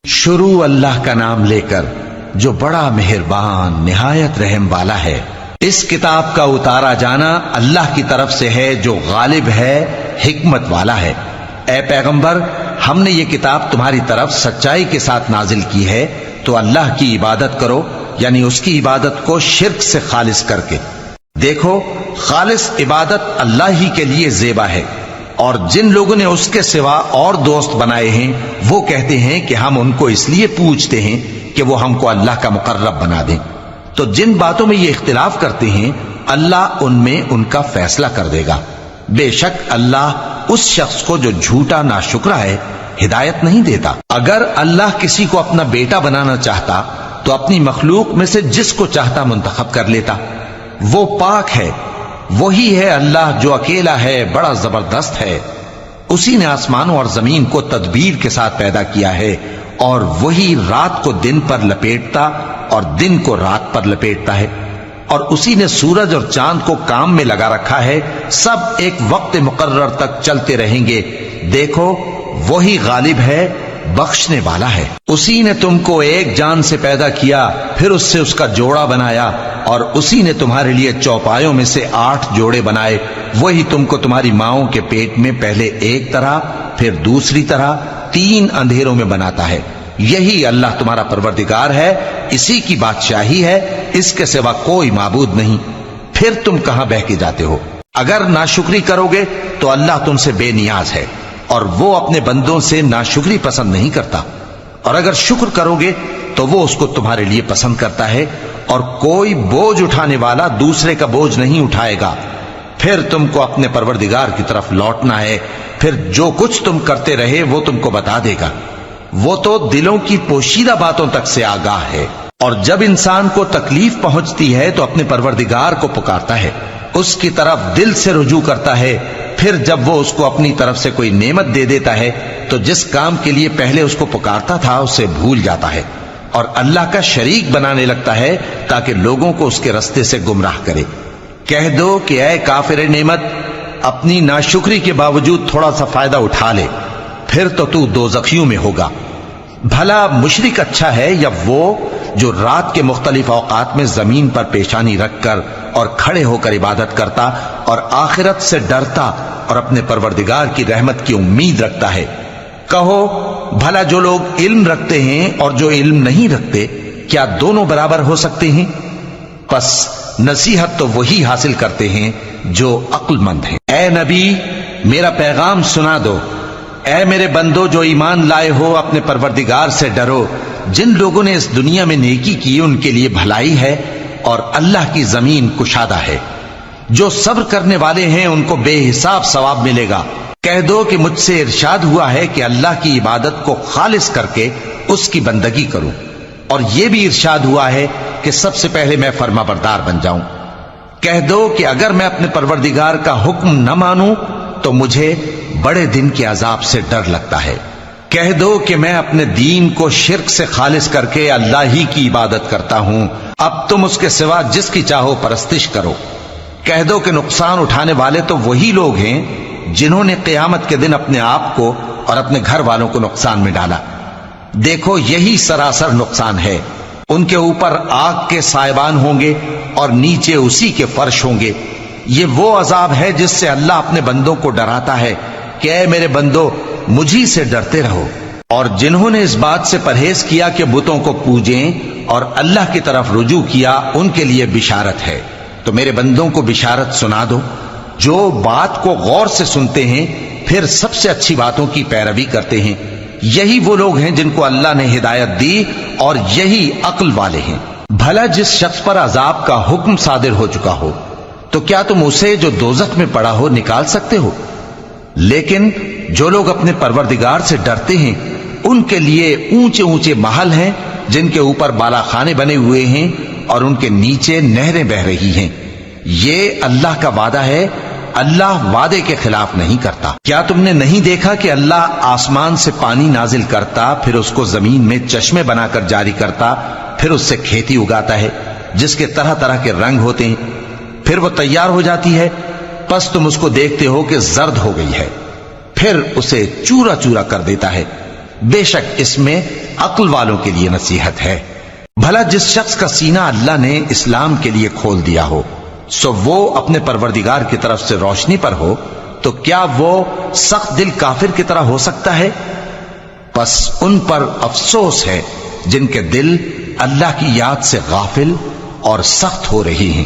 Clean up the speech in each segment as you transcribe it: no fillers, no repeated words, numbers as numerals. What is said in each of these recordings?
شروع اللہ کا نام لے کر جو بڑا مہربان نہایت رحم والا ہے۔ اس کتاب کا اتارا جانا اللہ کی طرف سے ہے جو غالب ہے، حکمت والا ہے۔ اے پیغمبر، ہم نے یہ کتاب تمہاری طرف سچائی کے ساتھ نازل کی ہے، تو اللہ کی عبادت کرو، یعنی اس کی عبادت کو شرک سے خالص کر کے۔ دیکھو، خالص عبادت اللہ ہی کے لیے زیبا ہے، اور جن لوگوں نے اس کے سوا اور دوست بنائے ہیں وہ کہتے ہیں کہ ہم ان کو اس لیے پوجتے ہیں کہ وہ ہم کو اللہ کا مقرب بنا دیں۔ تو جن باتوں میں یہ اختلاف کرتے ہیں اللہ ان میں ان کا فیصلہ کر دے گا۔ بے شک اللہ اس شخص کو جو جھوٹا ناشکرا ہے ہدایت نہیں دیتا۔ اگر اللہ کسی کو اپنا بیٹا بنانا چاہتا تو اپنی مخلوق میں سے جس کو چاہتا منتخب کر لیتا۔ وہ پاک ہے، وہی ہے اللہ جو اکیلا ہے، بڑا زبردست ہے۔ اسی نے آسمانوں اور زمین کو تدبیر کے ساتھ پیدا کیا ہے، اور وہی رات کو دن پر لپیٹتا اور دن کو رات پر لپیٹتا ہے، اور اسی نے سورج اور چاند کو کام میں لگا رکھا ہے، سب ایک وقت مقرر تک چلتے رہیں گے۔ دیکھو، وہی غالب ہے، بخشنے والا ہے۔ اسی نے تم کو ایک جان سے پیدا کیا، پھر اس سے اس کا جوڑا بنایا، اور اسی نے تمہارے لیے چوپایوں میں سے 8 جوڑے بنائے۔ وہی تم کو تمہاری ماؤں کے پیٹ میں پہلے ایک طرح، پھر دوسری طرح 3 اندھیروں میں بناتا ہے۔ یہی اللہ تمہارا پروردگار ہے، اسی کی بادشاہی ہے، اس کے سوا کوئی معبود نہیں۔ پھر تم کہاں بہہ کے جاتے ہو؟ اگر ناشکری کرو گے تو اللہ تم سے بے نیاز ہے، اور وہ اپنے بندوں سے ناشکری پسند نہیں کرتا، اور اگر شکر کرو گے تو وہ اس کو تمہارے لیے پسند کرتا ہے، اور کوئی بوجھ اٹھانے والا دوسرے کا بوجھ نہیں اٹھائے گا۔ پھر تم کو اپنے پروردگار کی طرف لوٹنا ہے، پھر جو کچھ تم کرتے رہے وہ تم کو بتا دے گا۔ وہ تو دلوں کی پوشیدہ باتوں تک سے آگاہ ہے۔ اور جب انسان کو تکلیف پہنچتی ہے تو اپنے پروردگار کو پکارتا ہے، اس کی طرف دل سے رجوع کرتا ہے۔ پھر جب وہ اس کو اپنی طرف سے کوئی نعمت دے دیتا ہے تو جس کام کے لیے پہلے اس کو پکارتا تھا اسے بھول جاتا ہے، اور اللہ کا شریک بنانے لگتا ہے تاکہ لوگوں کو اس کے رستے سے گمراہ کرے۔ کہہ دو کہ اے کافر نعمت، اپنی ناشکری کے باوجود تھوڑا سا فائدہ اٹھا لے، پھر تو دوزخیوں میں ہوگا۔ بھلا مشرک اچھا ہے یا وہ جو رات کے مختلف اوقات میں زمین پر پیشانی رکھ کر اور کھڑے ہو کر عبادت کرتا اور آخرت سے ڈرتا اور اپنے پروردگار کی رحمت کی امید رکھتا ہے۔ کہو، بھلا جو لوگ علم رکھتے ہیں اور جو علم نہیں رکھتے، کیا دونوں برابر ہو سکتے ہیں؟ پس نصیحت تو وہی حاصل کرتے ہیں جو عقل مند ہیں۔ اے نبی، میرا پیغام سنا دو۔ اے میرے بندو جو ایمان لائے ہو، اپنے پروردگار سے ڈرو۔ جن لوگوں نے اس دنیا میں نیکی کی ان کے لیے بھلائی ہے، اور اللہ کی زمین کشادہ ہے۔ جو صبر کرنے والے ہیں ان کو بے حساب ثواب ملے گا۔ کہہ دو کہ مجھ سے ارشاد ہوا ہے کہ اللہ کی عبادت کو خالص کر کے اس کی بندگی کروں، اور یہ بھی ارشاد ہوا ہے کہ سب سے پہلے میں فرما بردار بن جاؤں۔ کہہ دو کہ اگر میں اپنے پروردگار کا حکم نہ مانوں تو مجھے بڑے دن کے عذاب سے ڈر لگتا ہے۔ کہہ دو کہ میں اپنے دین کو شرک سے خالص کر کے اللہ ہی کی عبادت کرتا ہوں، اب تم اس کے سوا جس کی چاہو پرستش کرو۔ کہہ دو کہ نقصان اٹھانے والے تو وہی لوگ ہیں جنہوں نے قیامت کے دن اپنے آپ کو اور اپنے گھر والوں کو نقصان میں ڈالا۔ دیکھو، یہی سراسر نقصان ہے۔ ان کے اوپر آگ کے سائبان ہوں گے اور نیچے اسی کے فرش ہوں گے۔ یہ وہ عذاب ہے جس سے اللہ اپنے بندوں کو ڈراتا ہے کہ اے میرے بندو، مجھی سے ڈرتے رہو۔ اور جنہوں نے اس بات سے پرہیز کیا کہ بتوں کو پوجیں اور اللہ کی طرف رجوع کیا، ان کے لیے بشارت ہے۔ تو میرے بندوں کو بشارت سنا دو، جو بات کو غور سے سنتے ہیں پھر سب سے اچھی باتوں کی پیروی کرتے ہیں۔ یہی وہ لوگ ہیں جن کو اللہ نے ہدایت دی، اور یہی عقل والے ہیں۔ بھلا جس شخص پر عذاب کا حکم صادر ہو چکا ہو، تو کیا تم اسے جو دوزخ میں پڑا ہو نکال سکتے ہو؟ لیکن جو لوگ اپنے پروردگار سے ڈرتے ہیں ان کے لیے اونچے اونچے محل ہیں جن کے اوپر بالا خانے بنے ہوئے ہیں اور ان کے نیچے نہریں بہ رہی ہیں۔ یہ اللہ کا وعدہ ہے، اللہ وعدے کے خلاف نہیں کرتا۔ کیا تم نے نہیں دیکھا کہ اللہ آسمان سے پانی نازل کرتا، پھر اس کو زمین میں چشمے بنا کر جاری کرتا، پھر اس سے کھیتی اگاتا ہے جس کے طرح طرح کے رنگ ہوتے ہیں، پھر وہ تیار ہو جاتی ہے، پس تم اس کو دیکھتے ہو کہ زرد ہو گئی ہے، پھر اسے چورا چورا کر دیتا ہے۔ بے شک اس میں عقل والوں کے لیے نصیحت ہے۔ بھلا جس شخص کا سینہ اللہ نے اسلام کے لیے کھول دیا ہو سو وہ اپنے پروردگار کی طرف سے روشنی پر ہو، تو کیا وہ سخت دل کافر کی طرح ہو سکتا ہے؟ پس ان پر افسوس ہے جن کے دل اللہ کی یاد سے غافل اور سخت ہو رہی ہیں،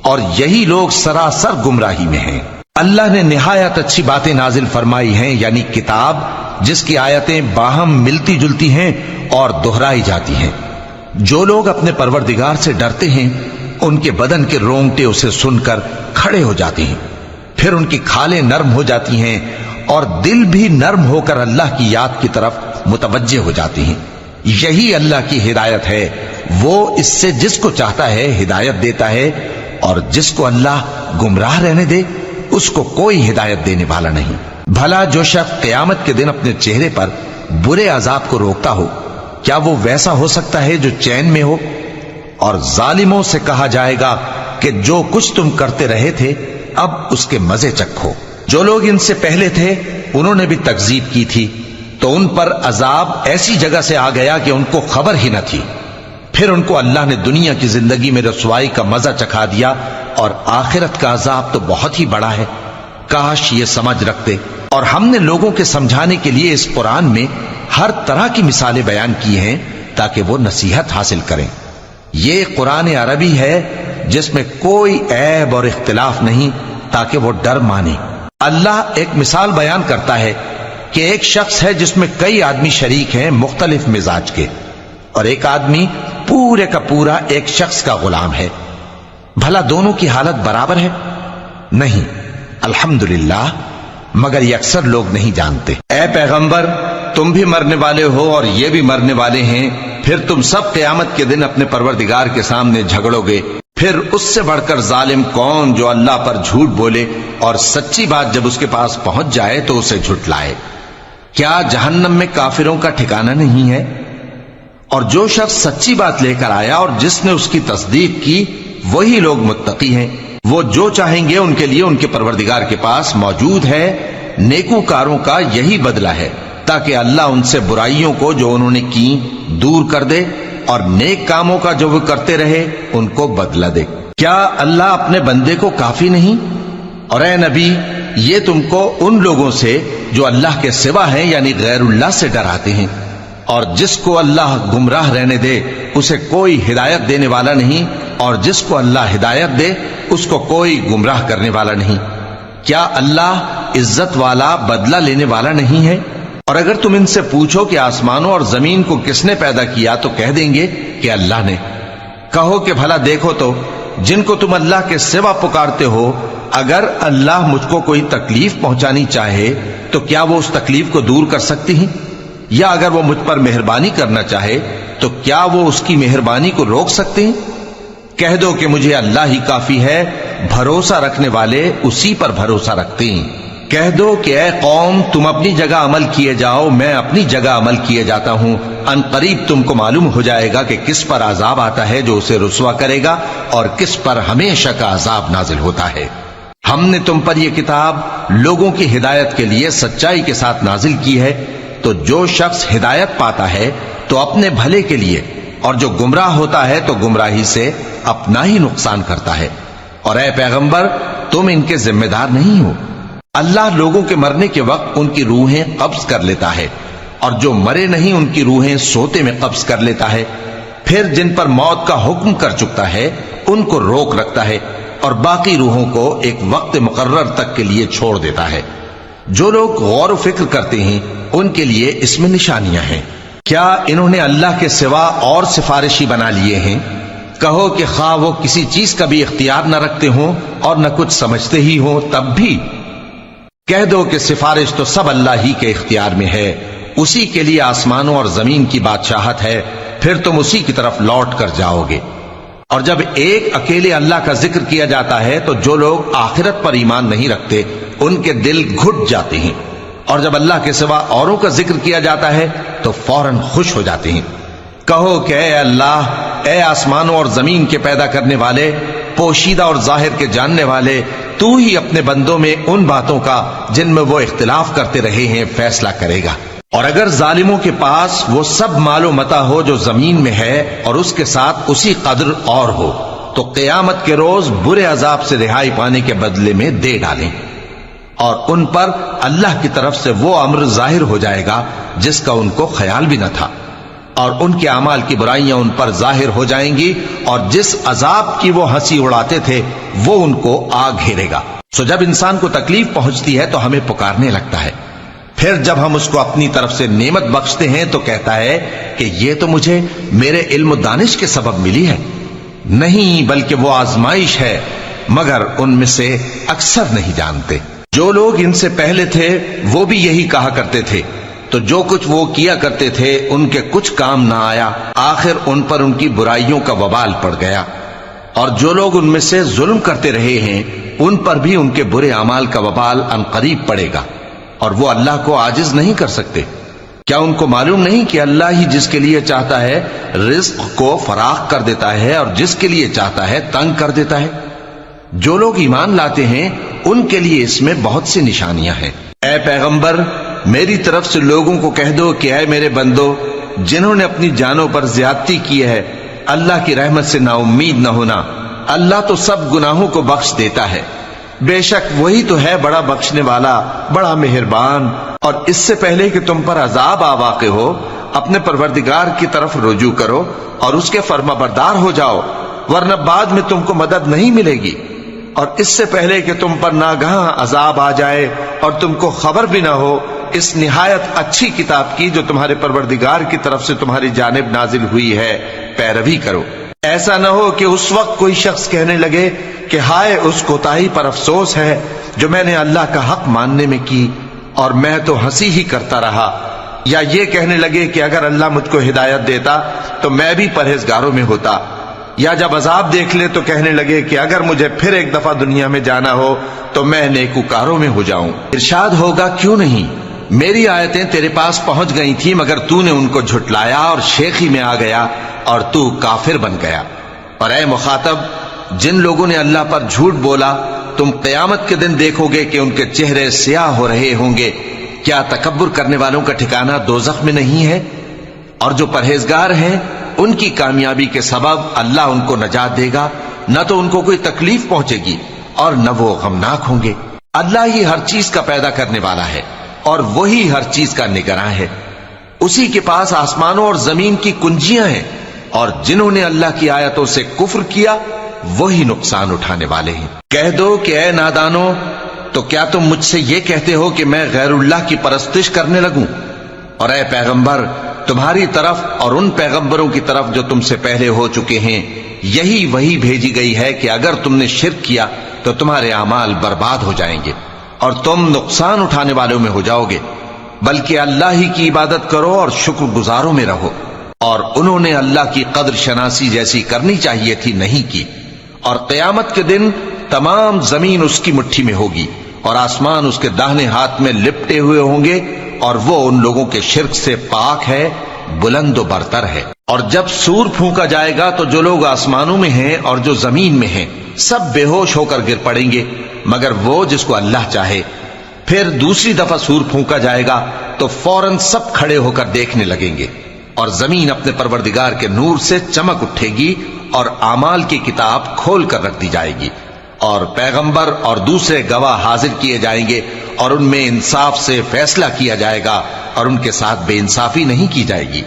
اور یہی لوگ سراسر گمراہی میں ہیں۔ اللہ نے نہایت اچھی باتیں نازل فرمائی ہیں، یعنی کتاب جس کی آیتیں باہم ملتی جلتی ہیں اور دہرائی جاتی ہیں۔ جو لوگ اپنے پروردگار سے ڈرتے ہیں ان کے بدن کے رونگٹے اسے سن کر کھڑے ہو جاتے ہیں، پھر ان کی کھالیں نرم ہو جاتی ہیں اور دل بھی نرم ہو کر اللہ کی یاد کی طرف متوجہ ہو جاتی ہیں۔ یہی اللہ کی ہدایت ہے، وہ اس سے جس کو چاہتا ہے ہدایت دیتا ہے، اور جس کو اللہ گمراہ رہنے دے اس کو کوئی ہدایت دینے والا نہیں۔ بھلا جو شخص قیامت کے دن اپنے چہرے پر برے عذاب کو روکتا ہو، کیا وہ ویسا ہو سکتا ہے جو چین میں ہو؟ اور ظالموں سے کہا جائے گا کہ جو کچھ تم کرتے رہے تھے اب اس کے مزے چکھو۔ جو لوگ ان سے پہلے تھے انہوں نے بھی تکذیب کی تھی، تو ان پر عذاب ایسی جگہ سے آ گیا کہ ان کو خبر ہی نہ تھی۔ پھر ان کو اللہ نے دنیا کی زندگی میں رسوائی کا مزہ چکھا دیا، اور آخرت کا عذاب تو بہت ہی بڑا ہے۔ کاش یہ سمجھ رکھتے۔ اور ہم نے لوگوں کے سمجھانے کے لیے اس قرآن میں ہر طرح کی مثالیں بیان کی ہیں تاکہ وہ نصیحت حاصل کریں۔ یہ قرآن عربی ہے جس میں کوئی عیب اور اختلاف نہیں، تاکہ وہ ڈر مانے۔ اللہ ایک مثال بیان کرتا ہے کہ ایک شخص ہے جس میں کئی آدمی شریک ہیں مختلف مزاج کے، اور ایک آدمی پورے کا پورا ایک شخص کا غلام ہے۔ بھلا دونوں کی حالت برابر ہے؟ نہیں، الحمدللہ، مگر یہ اکثر لوگ نہیں جانتے۔ اے پیغمبر، تم بھی مرنے والے ہو اور یہ بھی مرنے والے ہیں، پھر تم سب قیامت کے دن اپنے پروردگار کے سامنے جھگڑو گے۔ پھر اس سے بڑھ کر ظالم کون جو اللہ پر جھوٹ بولے اور سچی بات جب اس کے پاس پہنچ جائے تو اسے جھٹلائے۔ کیا جہنم میں کافروں کا ٹھکانہ نہیں ہے؟ اور جو شخص سچی بات لے کر آیا اور جس نے اس کی تصدیق کی وہی لوگ متقی ہیں۔ وہ جو چاہیں گے ان کے لیے ان کے پروردگار کے پاس موجود ہے۔ نیکوکاروں کا یہی بدلہ ہے، تاکہ اللہ ان سے برائیوں کو جو انہوں نے کی دور کر دے، اور نیک کاموں کا جو وہ کرتے رہے ان کو بدلہ دے۔ کیا اللہ اپنے بندے کو کافی نہیں؟ اور اے نبی، یہ تم کو ان لوگوں سے جو اللہ کے سوا ہیں یعنی غیر اللہ سے ڈراتے ہیں، اور جس کو اللہ گمراہ رہنے دے اسے کوئی ہدایت دینے والا نہیں، اور جس کو اللہ ہدایت دے اس کو کوئی گمراہ کرنے والا نہیں۔ کیا اللہ عزت والا بدلہ لینے والا نہیں ہے؟ اور اگر تم ان سے پوچھو کہ آسمانوں اور زمین کو کس نے پیدا کیا تو کہہ دیں گے کہ اللہ نے۔ کہو کہ بھلا دیکھو تو جن کو تم اللہ کے سوا پکارتے ہو، اگر اللہ مجھ کو کوئی تکلیف پہنچانی چاہے تو کیا وہ اس تکلیف کو دور کر سکتی ہیں؟ یا اگر وہ مجھ پر مہربانی کرنا چاہے تو کیا وہ اس کی مہربانی کو روک سکتے ہیں؟ کہہ دو کہ مجھے اللہ ہی کافی ہے، بھروسہ رکھنے والے اسی پر بھروسہ رکھتے ہیں۔ کہہ دو کہ اے قوم، تم اپنی جگہ عمل کیے جاؤ، میں اپنی جگہ عمل کیے جاتا ہوں۔ ان قریب تم کو معلوم ہو جائے گا کہ کس پر عذاب آتا ہے جو اسے رسوا کرے گا، اور کس پر ہمیشہ کا عذاب نازل ہوتا ہے۔ ہم نے تم پر یہ کتاب لوگوں کی ہدایت کے لیے سچائی کے ساتھ نازل کی ہے، تو جو شخص ہدایت پاتا ہے تو اپنے بھلے کے لیے، اور جو گمراہ ہوتا ہے تو گمراہی سے اپنا ہی نقصان کرتا ہے۔ اور اے پیغمبر، تم ان کے ذمہ دار نہیں ہو۔ اللہ لوگوں کے مرنے کے وقت ان کی روحیں قبض کر لیتا ہے، اور جو مرے نہیں ان کی روحیں سوتے میں قبض کر لیتا ہے۔ پھر جن پر موت کا حکم کر چکتا ہے ان کو روک رکھتا ہے، اور باقی روحوں کو ایک وقت مقرر تک کے لیے چھوڑ دیتا ہے۔ جو لوگ غور و فکر کرتے ہیں ان کے لیے اس میں نشانیاں ہیں۔ کیا انہوں نے اللہ کے سوا اور سفارشی بنا لیے ہیں؟ کہو کہ خواہ وہ کسی چیز کا بھی اختیار نہ رکھتے ہوں اور نہ کچھ سمجھتے ہی ہوں تب بھی کہہ دو کہ سفارش تو سب اللہ ہی کے اختیار میں ہے، اسی کے لیے آسمانوں اور زمین کی بادشاہت ہے، پھر تم اسی کی طرف لوٹ کر جاؤ گے۔ اور جب ایک اکیلے اللہ کا ذکر کیا جاتا ہے تو جو لوگ آخرت پر ایمان نہیں رکھتے ان کے دل گھٹ جاتے ہیں، اور جب اللہ کے سوا اوروں کا ذکر کیا جاتا ہے تو فوراً خوش ہو جاتے ہیں۔ کہو کہ اے اللہ، اے آسمانوں اور زمین کے پیدا کرنے والے، پوشیدہ اور ظاہر کے جاننے والے، تو ہی اپنے بندوں میں ان باتوں کا جن میں وہ اختلاف کرتے رہے ہیں فیصلہ کرے گا، اور اگر ظالموں کے پاس وہ سب مال و متا ہو جو زمین میں ہے اور اس کے ساتھ اسی قدر اور ہو تو قیامت کے روز برے عذاب سے رہائی پانے کے بدلے میں دے ڈالیں، اور ان پر اللہ کی طرف سے وہ امر ظاہر ہو جائے گا جس کا ان کو خیال بھی نہ تھا، اور ان کے اعمال کی برائیاں ان پر ظاہر ہو جائیں گی، اور جس عذاب کی وہ ہنسی اڑاتے تھے وہ ان کو آ گھیرے گا۔ سو جب انسان کو تکلیف پہنچتی ہے تو ہمیں پکارنے لگتا ہے، پھر جب ہم اس کو اپنی طرف سے نعمت بخشتے ہیں تو کہتا ہے کہ یہ تو مجھے میرے علم و دانش کے سبب ملی ہے۔ نہیں، بلکہ وہ آزمائش ہے، مگر ان میں سے اکثر نہیں جانتے۔ جو لوگ ان سے پہلے تھے وہ بھی یہی کہا کرتے تھے، تو جو کچھ وہ کیا کرتے تھے ان کے کچھ کام نہ آیا، آخر ان پر ان کی برائیوں کا وبال پڑ گیا۔ اور جو لوگ ان میں سے ظلم کرتے رہے ہیں ان پر بھی ان کے برے اعمال کا وبال عنقریب پڑے گا، اور وہ اللہ کو عاجز نہیں کر سکتے۔ کیا ان کو معلوم نہیں کہ اللہ ہی جس کے لیے چاہتا ہے رزق کو فراخ کر دیتا ہے اور جس کے لیے چاہتا ہے تنگ کر دیتا ہے؟ جو لوگ ایمان لاتے ہیں ان کے لیے اس میں بہت سی نشانیاں ہیں۔ اے پیغمبر، میری طرف سے لوگوں کو کہہ دو کہ اے میرے بندو، جنہوں نے اپنی جانوں پر زیادتی کی ہے، اللہ کی رحمت سے نا امید نہ ہونا۔ اللہ تو سب گناہوں کو بخش دیتا ہے، بے شک وہی تو ہے بڑا بخشنے والا، بڑا مہربان۔ اور اس سے پہلے کہ تم پر عذاب آ واقع ہو، اپنے پروردگار کی طرف رجوع کرو اور اس کے فرما بردار ہو جاؤ، ورنہ بعد میں تم کو مدد نہیں ملے گی۔ اور اس سے پہلے کہ تم پر ناگہاں عذاب آ جائے اور تم کو خبر بھی نہ ہو، اس نہایت اچھی کتاب کی جو تمہارے پروردگار کی طرف سے تمہاری جانب نازل ہوئی ہے پیروی کرو۔ ایسا نہ ہو کہ اس وقت کوئی شخص کہنے لگے کہ ہائے اس کوتاہی پر افسوس ہے جو میں نے اللہ کا حق ماننے میں کی، اور میں تو ہنسی ہی کرتا رہا، یا یہ کہنے لگے کہ اگر اللہ مجھ کو ہدایت دیتا تو میں بھی پرہیزگاروں میں ہوتا، یا جب عذاب دیکھ لے تو کہنے لگے کہ اگر مجھے پھر ایک دفعہ دنیا میں جانا ہو تو میں نیکوکاروں میں ہو جاؤں۔ ارشاد ہوگا کیوں نہیں، میری آیتیں تیرے پاس پہنچ گئی تھی مگر تو نے ان کو جھٹلایا اور شیخی میں آ گیا اور تو کافر بن گیا۔ اور اے مخاطب، جن لوگوں نے اللہ پر جھوٹ بولا تم قیامت کے دن دیکھو گے کہ ان کے چہرے سیاہ ہو رہے ہوں گے۔ کیا تکبر کرنے والوں کا ٹھکانہ دوزخ میں نہیں ہے؟ اور جو پرہیزگار ہیں ان کی کامیابی کے سبب اللہ ان کو نجات دے گا، نہ تو ان کو کوئی تکلیف پہنچے گی اور نہ وہ غمناک ہوں گے۔ اللہ ہی ہر چیز کا پیدا کرنے والا ہے اور وہی ہر چیز کا نگراں ہے۔ اسی کے پاس آسمانوں اور زمین کی کنجیاں ہیں، اور جنہوں نے اللہ کی آیتوں سے کفر کیا وہی نقصان اٹھانے والے ہیں۔ کہہ دو کہ اے نادانو، تو کیا تم مجھ سے یہ کہتے ہو کہ میں غیر اللہ کی پرستش کرنے لگوں؟ اور اے پیغمبر، تمہاری طرف اور ان پیغمبروں کی طرف جو تم سے پہلے ہو چکے ہیں یہی وہی بھیجی گئی ہے کہ اگر تم نے شرک کیا تو تمہارے اعمال برباد ہو جائیں گے اور تم نقصان اٹھانے والوں میں ہو جاؤ گے، بلکہ اللہ ہی کی عبادت کرو اور شکر گزاروں میں رہو۔ اور انہوں نے اللہ کی قدر شناسی جیسی کرنی چاہیے تھی نہیں کی، اور قیامت کے دن تمام زمین اس کی مٹھی میں ہوگی اور آسمان اس کے داہنے ہاتھ میں لپٹے ہوئے ہوں گے، اور وہ ان لوگوں کے شرک سے پاک ہے، بلند و برتر ہے۔ اور جب سور پھونکا جائے گا تو جو لوگ آسمانوں میں ہیں اور جو زمین میں ہیں سب بے ہوش ہو کر گر پڑیں گے مگر وہ جس کو اللہ چاہے۔ پھر دوسری دفعہ سور پھونکا جائے گا تو فوراً سب کھڑے ہو کر دیکھنے لگیں گے، اور زمین اپنے پروردگار کے نور سے چمک اٹھے گی اور اعمال کی کتاب کھول کر رکھ دی جائے گی، اور پیغمبر اور دوسرے گواہ حاضر کیے جائیں گے، اور ان میں انصاف سے فیصلہ کیا جائے گا اور ان کے ساتھ بے انصافی نہیں کی جائے گی۔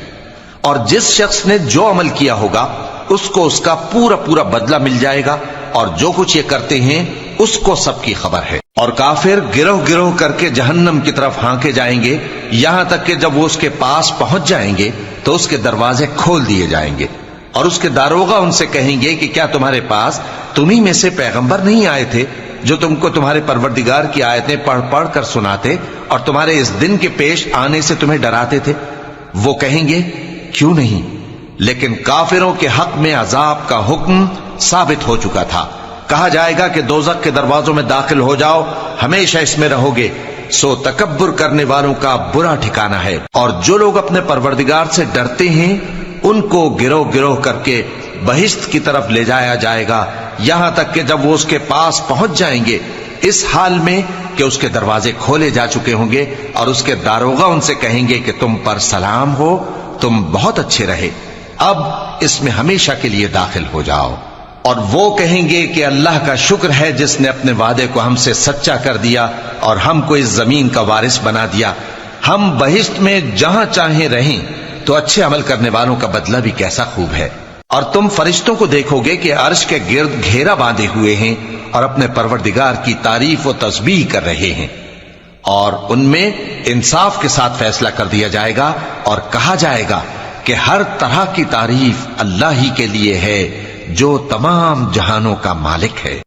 اور جس شخص نے جو عمل کیا ہوگا اس کو اس کا پورا پورا بدلہ مل جائے گا، اور جو کچھ یہ کرتے ہیں اس کو سب کی خبر ہے۔ اور کافر گروہ گروہ کر کے جہنم کی طرف ہانکے جائیں گے، یہاں تک کہ جب وہ اس کے پاس پہنچ جائیں گے تو اس کے دروازے کھول دیے جائیں گے، اور اس کے داروغہ ان سے کہیں گے کہ کیا تمہارے پاس تمہیں میں سے پیغمبر نہیں آئے تھے جو تم کو تمہارے پروردگار کی آیتیں پڑھ پڑھ کر سناتے اور تمہارے اس دن کے پیش آنے سے تمہیں ڈراتے تھے؟ وہ کہیں گے کیوں نہیں، لیکن کافروں کے حق میں عذاب کا حکم ثابت ہو چکا تھا۔ کہا جائے گا کہ دوزخ کے دروازوں میں داخل ہو جاؤ، ہمیشہ اس میں رہو گے، سو تکبر کرنے والوں کا برا ٹھکانہ ہے۔ اور جو لوگ اپنے پروردگار سے ڈرتے ہیں ان کو گروہ گروہ کر کے بہشت کی طرف لے جایا جائے گا، یہاں تک کہ جب وہ اس کے پاس پہنچ جائیں گے اس حال میں کہ اس کے دروازے کھولے جا چکے ہوں گے اور اس کے داروغہ ان سے کہیں گے کہ تم پر سلام ہو، تم بہت اچھے رہے، اب اس میں ہمیشہ کے لیے داخل ہو جاؤ۔ اور وہ کہیں گے کہ اللہ کا شکر ہے جس نے اپنے وعدے کو ہم سے سچا کر دیا اور ہم کو اس زمین کا وارث بنا دیا، ہم بہشت میں جہاں چاہیں رہیں، تو اچھے عمل کرنے والوں کا بدلہ بھی کیسا خوب ہے۔ اور تم فرشتوں کو دیکھو گے کہ عرش کے گرد گھیرا باندھے ہوئے ہیں اور اپنے پروردگار کی تعریف و تسبیح کر رہے ہیں، اور ان میں انصاف کے ساتھ فیصلہ کر دیا جائے گا اور کہا جائے گا کہ ہر طرح کی تعریف اللہ ہی کے لیے ہے جو تمام جہانوں کا مالک ہے۔